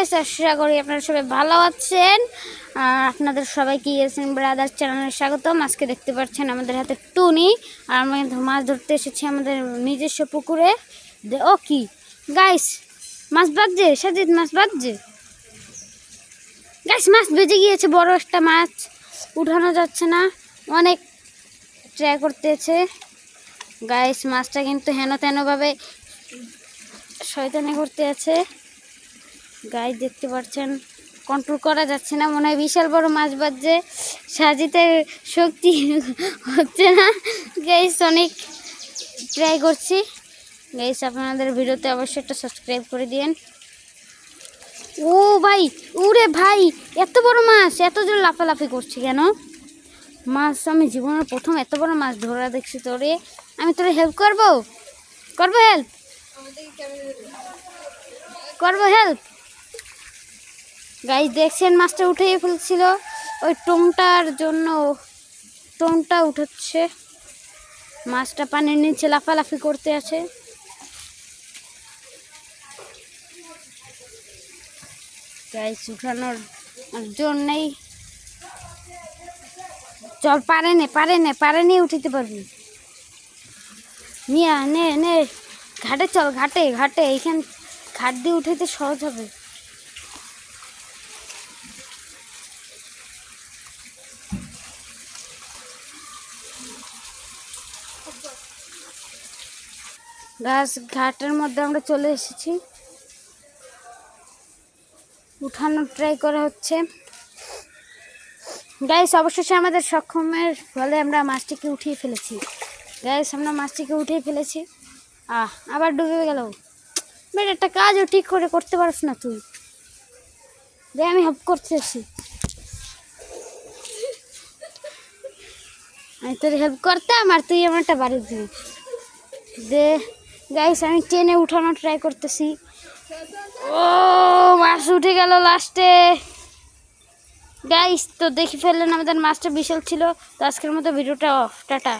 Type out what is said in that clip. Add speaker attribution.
Speaker 1: Guys, আশা করি আপনারা সবাই ভালো আছেন। আপনাদের সবাইকে ইয়াসিন ব্রাদার্স চ্যানেলে স্বাগতম। আজকে দেখতে পাচ্ছেন আমাদের হাতে টুনি, আর আমি মাছ ধরতে এসেছি আমাদের নিজস্ব পুকুরে। ও কি গাইস, মাছ বাজছে, সাজিদ মাছ বাজছে গাইস। মাছ বেজে গিয়েছে, বড় একটা মাছ, উঠানো যাচ্ছে না, অনেক ট্রাই করতেছে গাইস। মাছটা কিন্তু হেন তেনভাবে শয়তানি করতে আছে গাইস, দেখতে পাচ্ছেন, কন্ট্রোল করা যাচ্ছে না। মনে হয় বিশাল বড় মাছ বাজছে, সাজিতে শক্তি হচ্ছে না গাইস, অনেক ট্রাই করছি গাইস। আপনাদের ভিডিওতে অবশ্যই একটা সাবস্ক্রাইব করে দিন। ও ভাই, উরে ভাই, এত বড় মাছ এত জোর লাফালাফি করছি কেন? মাছ আমি জীবনের প্রথম এত বড় মাছ ধরা দেখছি। তোরে আমি তোরে হেল্প করবো হেল্প হেল্প গাইস। দেখছেন মাছটা উঠেই ফেলছিল, ওই টোংটার জন্য টোংটা উঠাচ্ছে। মাছটা পানির নিচে লাফালাফি করতে আছে গাইস, উঠানোর জন্যই। চল, পারে উঠিতে পারবি। মিয়া নে নে, ঘাটে চল, ঘাটে এইখান ঘাট দিয়ে উঠাইতে সহজ হবে। গাছ ঘাটের মধ্যে আমরা চলে এসেছি, উঠানোর ট্রাই করা হচ্ছে গাইস। অবশেষে আমাদের সক্ষমের ফলে আমরা মাছটিকে উঠিয়ে ফেলেছি গাইস, আমরা মাছটিকে উঠিয়ে ফেলেছি। আবার ডুবে গেল। বেশ, একটা কাজও ঠিক করে করতে পারিস না তুই, দে আমি হেল্প করতেছি। আমি তোর হেল্প করতাম আর তুই আমারটা বাড়ি দিবি। দে গাইস, আমি টেনে উঠানোর ট্রাই করতেছি। ও মাছ উঠে গেল লাস্টে গাইস। তো দেখি ফেললেন, আমাদের মাছটা বিশাল ছিল। তো আজকের মতো ভিডিওটা অফ, টাটা।